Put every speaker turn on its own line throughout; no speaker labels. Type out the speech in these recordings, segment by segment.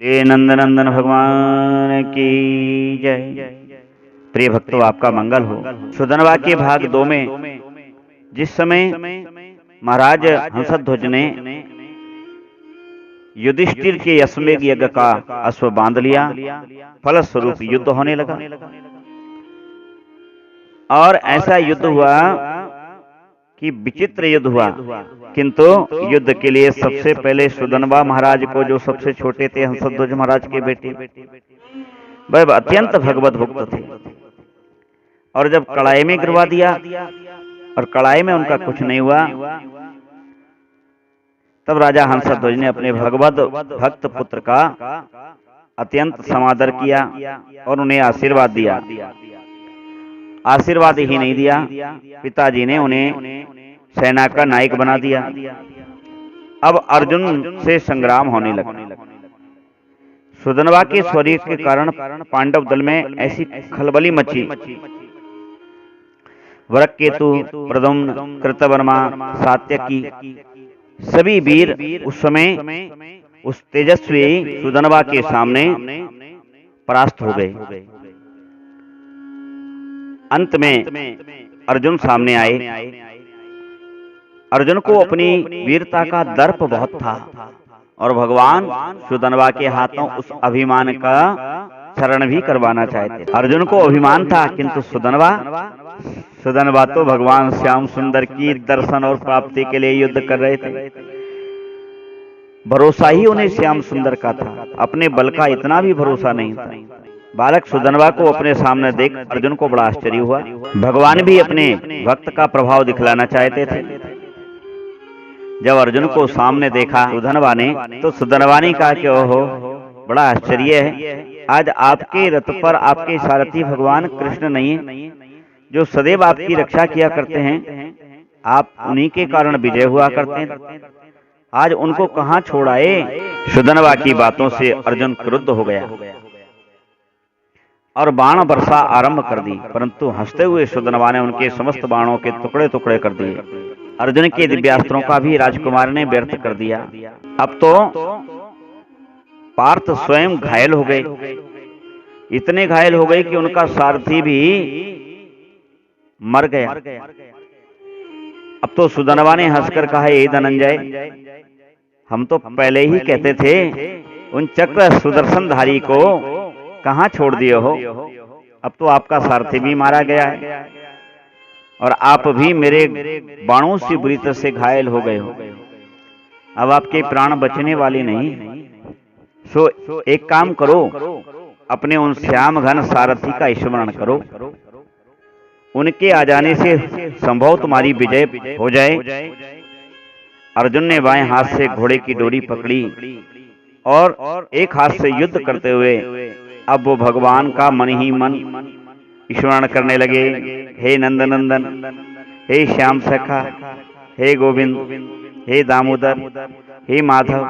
हे नंदनंदन भगवान की जय। प्रिय भक्तों, आपका मंगल हो। सुदनवा के भाग 2 में जिस समय महाराज हंसध्वज ने युधिष्ठिर के अश्वमेध यज्ञ का अश्व बांध लिया, फलस्वरूप युद्ध होने लगा। और ऐसा युद्ध हुआ कि विचित्र युद्ध हुआ, किंतु युद्ध के लिए सबसे पहले सुदनवा महाराज को, जो सबसे छोटे थे हंसध्वज महाराज के बेटे, वह अत्यंत भगवत भक्त थे। और जब कड़ाई में गिरवा दिया और कड़ाई में उनका कुछ नहीं हुआ, तब राजा हंसध्वज ने अपने भगवत भक्त पुत्र का अत्यंत समादर किया और उन्हें आशीर्वाद दिया। आशीर्वाद ही नहीं दिया, पिताजी ने उन्हें सेना का नायक बना दिया। अब अर्जुन से संग्राम होने लगा। सुदनवा के शरीर के कारण पांडव दल में ऐसी खलबली मची। वृक्केतु, प्रद्युम्न, कृतवर्मा, सात्यकी सभी वीर उस समय उस तेजस्वी सुदनवा के सामने परास्त हो गए। अंत में अर्जुन सामने आए। अर्जुन को अपनी वीरता का दर्प बहुत था और भगवान सुदनवा के हाथों उस अभिमान का क्षरण भी करवाना चाहते थे। अर्जुन को अभिमान था, किंतु सुदनवा तो भगवान श्याम सुंदर की दर्शन और प्राप्ति के लिए युद्ध कर रहे थे। भरोसा ही उन्हें श्याम सुंदर का था, अपने बल का इतना भी भरोसा नहीं था। बालक सुदनवा को अपने सामने देख अर्जुन को बड़ा आश्चर्य हुआ। भगवान भी अपने भक्त का प्रभाव दिखलाना चाहते थे। जब अर्जुन को सामने देखा सुदनवा ने, तो सुदनवा ने कहा कि ओहो, बड़ा आश्चर्य है, आज आपके रथ पर आपके सारथी भगवान कृष्ण नहीं है, जो सदैव आपकी रक्षा किया करते हैं। आप उन्हीं के कारण विजय हुआ करते हैं, आज उनको कहाँ छोड़ आए। सुदनवा की बातों से अर्जुन क्रुद्ध हो गया और बाण वर्षा आरंभ कर दी, परंतु हंसते हुए सुदनवा ने उनके समस्त बाणों के टुकड़े टुकड़े कर दिए। अर्जुन के दिव्यास्त्रों का भी राजकुमार ने व्यर्थ कर दिया। अब तो पार्थ स्वयं घायल हो गए, इतने घायल हो गए कि उनका सारथी भी मर गया। अब तो सुदनवा ने हंसकर कहा, हे धनंजय, हम तो पहले ही कहते थे उन चक्र सुदर्शनधारी को कहां छोड़ दिए हो। अब तो आपका सारथी भी मारा गया है और आप भी मेरे बाणों से बुरी तरह से घायल हो गए हो। अब आपके प्राण बचने वाले नहीं। सो एक काम करो, अपने उन श्याम घन सारथी का स्मरण करो, उनके आ जाने से संभव तुम्हारी विजय हो जाए। अर्जुन ने बाएं हाथ से घोड़े की डोरी पकड़ी और एक हाथ से युद्ध करते हुए अब वो भगवान का मन ही मन स्मरण करने लगे। हे नंदनंदन, हे श्याम सखा, हे गोविंद, हे दामोदर, हे माधव,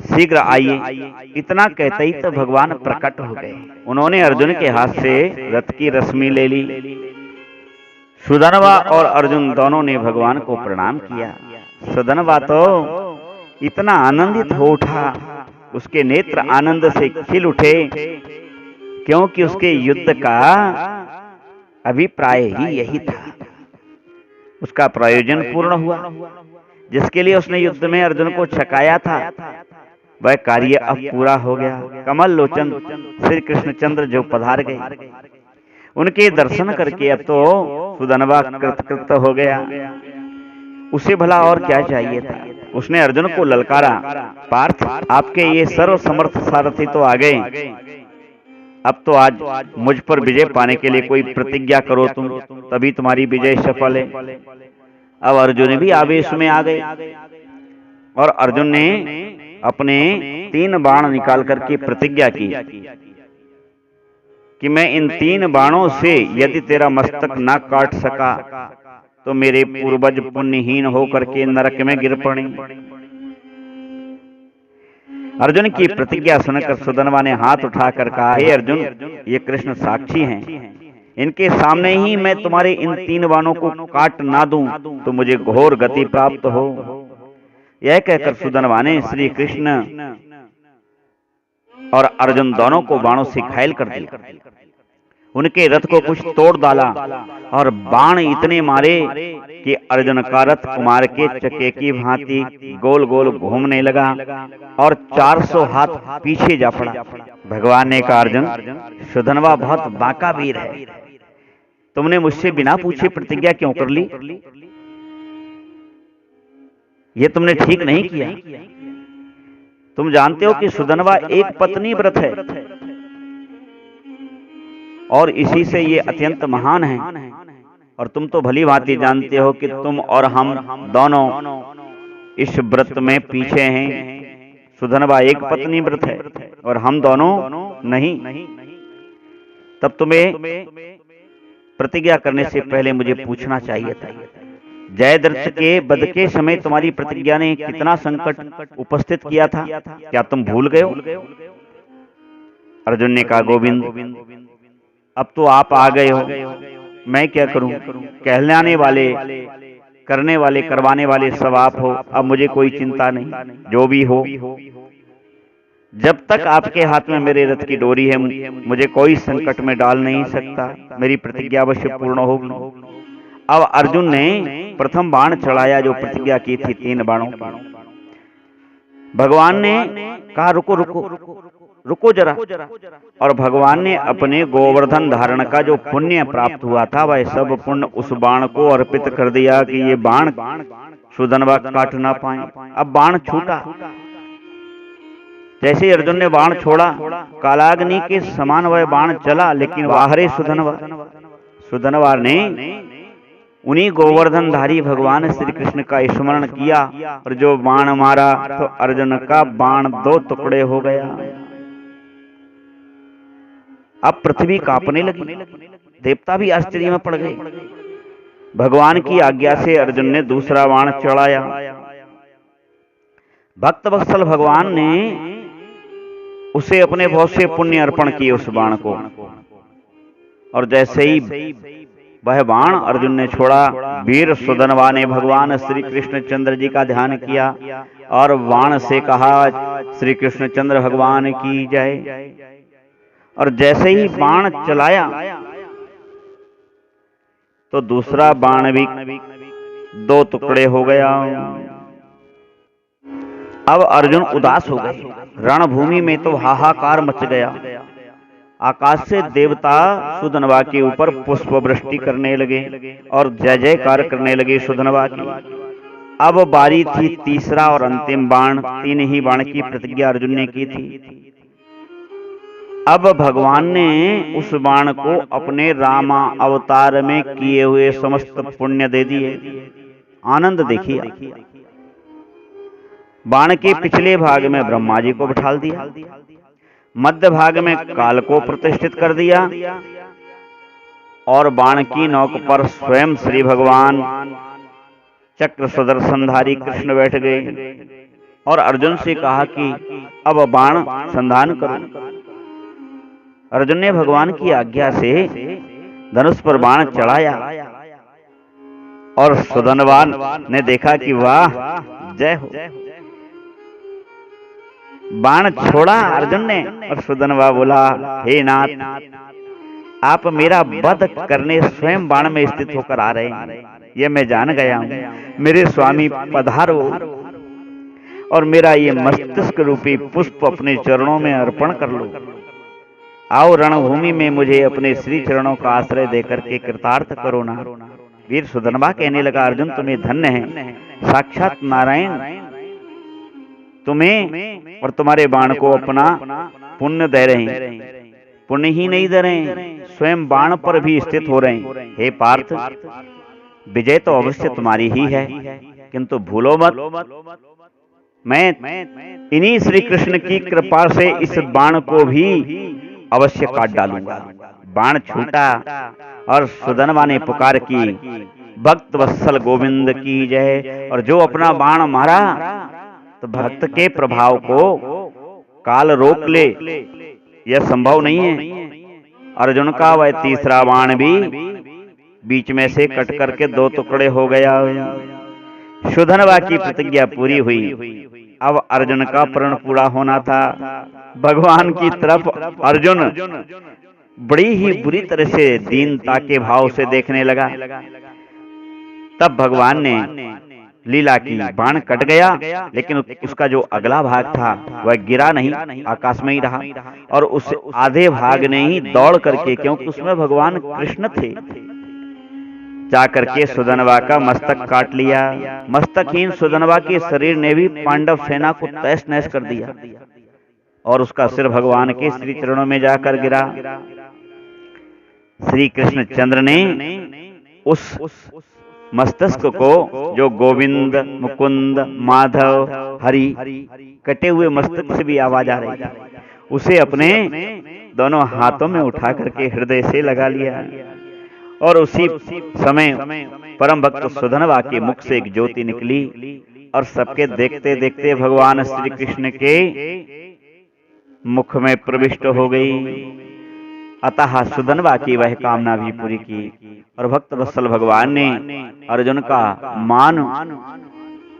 शीघ्र आइए। इतना कहते ही तो भगवान प्रकट हो गए। उन्होंने अर्जुन के हाथ से रथ की रश्मि ले ली। सुदनवा और अर्जुन दोनों ने भगवान को प्रणाम किया। सुदनवा तो इतना आनंदित हो उठा, उसके नेत्र आनंद से खिल उठे, क्योंकि उसके युद्ध का अभिप्राय ही यही था। उसका प्रयोजन पूर्ण हुआ, जिसके लिए उसने युद्ध में अर्जुन को छकाया था, वह कार्य अब पूरा हो गया। कमल लोचन श्री कृष्णचंद्र जो पधार गए, उनके दर्शन करके अब तो सुदनवा कृतकृत हो गया। उसे भला और क्या चाहिए था। उसने अर्जुन को ललकारा, पार्थ, आपके ये सर्व समर्थ सारथी तो आ गए, अब तो आज मुझ पर विजय पाने के लिए कोई प्रतिज्ञा करो तुम, तभी तुम्हारी विजय सफल है। अब अर्जुन भी आवेश में आ गए और अर्जुन ने अपने 3 बाण निकाल करके प्रतिज्ञा की कि मैं इन 3 बाणों से यदि तेरा मस्तक न काट सका तो मेरे पूर्वज पुण्यहीन होकर के नरक में गिर पड़े। अर्जुन की प्रतिज्ञा सुनकर सुदनवा ने हाथ उठाकर कहा, हे अर्जुन, ये कृष्ण साक्षी हैं, इनके सामने ही मैं तुम्हारे इन 3 बाणों को काट ना दूं तो मुझे घोर गति प्राप्त हो। यह कहकर सुदनवा ने श्री कृष्ण और अर्जुन दोनों को बाणों से घायल कर दिया। उनके रथ को कुछ तोड़ डाला और बाण इतने मारे कि अर्जुन का रथ कुमार के चक्के की भांति गोल गोल घूमने लगा और 400 हाथ पीछे जा पड़ा। भगवान ने कहा, अर्जुन, सुधनवा बहुत बांका वीर है, तुमने मुझसे बिना पूछे प्रतिज्ञा क्यों कर ली? ये तुमने ठीक नहीं किया। तुम जानते हो कि सुधनवा एक पत्नी व्रत है और इसी से ये अत्यंत महान है। और तुम तो भली भांति जानते हो कि तुम और हम दोनों इस व्रत में पीछे हैं। सुधनवा एक पत्नी व्रत है और हम दोनों नहीं। तब तुम्हें प्रतिज्ञा करने से पहले मुझे पूछना चाहिए था। जयद्रथ के वध के समय तुम्हारी प्रतिज्ञा ने कितना संकट उपस्थित किया था, क्या तुम भूल गए हो? अर्जुन ने कहा, गोविंद, अब तो आप आ गए हो, मैं क्या करूं? कहलाने वाले, करने वाले, करवाने वाले सब आप हो। अब मुझे कोई चिंता नहीं, जो भी हो। जब तक आपके हाथ में मेरे रथ की डोरी है, मुझे कोई संकट में डाल नहीं सकता। मेरी प्रतिज्ञा अवश्य पूर्ण होगी। अब अर्जुन ने प्रथम बाण चढ़ाया, जो प्रतिज्ञा की थी 3 बाणों की। भगवान ने कहा, रुको रुको रुको जरा। और भगवान ने अपने गोवर्धन धारण का जो पुण्य प्राप्त हुआ था, वह सब पुण्य उस बाण को अर्पित कर दिया कि ये बाण सुधनवा काट ना पाए। अब बाण छूटा। जैसे अर्जुन ने बाण छोड़ा, कालाग्नि के समान वह बाण चला, लेकिन बाहरे सुधनवा ने उन्हीं गोवर्धनधारी भगवान श्री कृष्ण का स्मरण किया और जो बाण मारा तो अर्जुन का बाण 2 टुकड़े हो गया। अब पृथ्वी कांपने लगी, देवता भी आश्चर्य में पड़ गए। भगवान की आज्ञा से अर्जुन ने दूसरा बाण चढ़ाया। भक्त वत्सल भगवान ने उसे अपने बहुत से पुण्य अर्पण किए उस बाण को। और जैसे ही वह बाण अर्जुन ने छोड़ा, वीर सुधनवा ने भगवान श्री कृष्ण चंद्र जी का ध्यान किया और बाण से कहा, श्री कृष्ण चंद्र भगवान की जय। और जैसे ही बाण चलाया तो दूसरा बाण भी 2 टुकड़े हो गया। अब अर्जुन उदास हो गए। रणभूमि में तो हाहाकार मच गया। आकाश से देवता सुधनवा के ऊपर पुष्प वृष्टि करने लगे और जय जयकार करने लगे सुधनवा की। अब बारी थी तीसरा और अंतिम बाण। 3 ही बाण की प्रतिज्ञा अर्जुन ने की थी। अब भगवान ने उस बाण को अपने रामा अवतार में किए हुए समस्त पुण्य दे दिए। आनंद देखिए। बाण के पिछले भाग में ब्रह्मा जी को बिठाल दिया, मध्य भाग में काल को प्रतिष्ठित कर दिया और बाण की नोक पर स्वयं श्री भगवान चक्र सुदर्शनधारी कृष्ण बैठ गए और अर्जुन से कहा कि अब बाण संधान करो। अर्जुन ने भगवान की आज्ञा से धनुष पर बाण चढ़ाया और सुधनवान ने देखा कि वाह, जय हो। बाण छोड़ा अर्जुन ने और सुधनवा बोला, हे नाथ, आप मेरा वध करने स्वयं बाण में स्थित होकर आ रहे हैं, ये मैं जान गया हूं। मेरे स्वामी पधारो और मेरा ये मस्तिष्क रूपी पुष्प अपने चरणों में अर्पण कर लो। आओ रणभूमि में मुझे अपने श्री चरणों का आश्रय देकर के कृतार्थ करो ना। वीर सुधनवा कहने लगा, अर्जुन तुम्हें धन्य है, साक्षात नारायण तुम्हें और तुम्हारे बाण को अपना पुण्य दे रहे हैं। पुण्य ही नहीं दे रहे हैं, स्वयं बाण पर भी स्थित हो रहे हैं। हे पार्थ, विजय तो अवश्य तुम्हारी ही है, किंतु भूलो मत, मैं इन्हीं श्री कृष्ण की कृपा से इस बाण को भी अवश्य काट डालूंगा। बाण छूटा और सुधनवा ने पुकार की, भक्त वत्सल गोविंद की जय। और जो अपना बाण मारा तो भक्त के प्रभाव को काल रोक ले, यह संभव नहीं है। अर्जुन का वह तीसरा बाण भी बीच में से कट करके 2 टुकड़े हो गया। सुधनवा की प्रतिज्ञा पूरी हुई। अब अर्जुन का प्रण पूरा होना था। भगवान की तरफ अर्जुन बड़ी ही बुरी तरह से दीनता के भाव से देखने लगा। तब भगवान ने लीला की, बाण कट गया, लेकिन उसका जो अगला भाग था वह गिरा नहीं, आकाश में ही रहा। और उस आधे भाग ने ही दौड़ करके, क्योंकि उसमें भगवान कृष्ण थे, जाकर के सुदनवा का मस्तक काट लिया। मस्तकहीन सुदनवा के शरीर ने भी पांडव सेना को तहस नहस कर दिया और उसका सिर भगवान के श्री चरणों में जाकर गिरा। श्री कृष्ण चंद्र ने उस मस्तिष्क को, जो गोविंद, मुकुंद, माधव, हरि, कटे हुए मस्तक से भी आवाज आ रही, उसे अपने दोनों हाथों में उठा करके हृदय से लगा लिया। और उसी समय परम भक्त सुधनवा के मुख से एक ज्योति निकली और सबके देखते देखते भगवान श्री कृष्ण के मुख में प्रविष्ट हो गई। अतः सुधनवा की वह कामना भी पूरी की और भक्त वत्सल भगवान ने अर्जुन का मान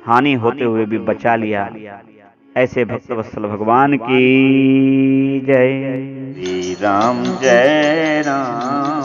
हानि होते हुए भी बचा लिया। ऐसे भक्त वत्सल भगवान की जय। श्री राम जय राम।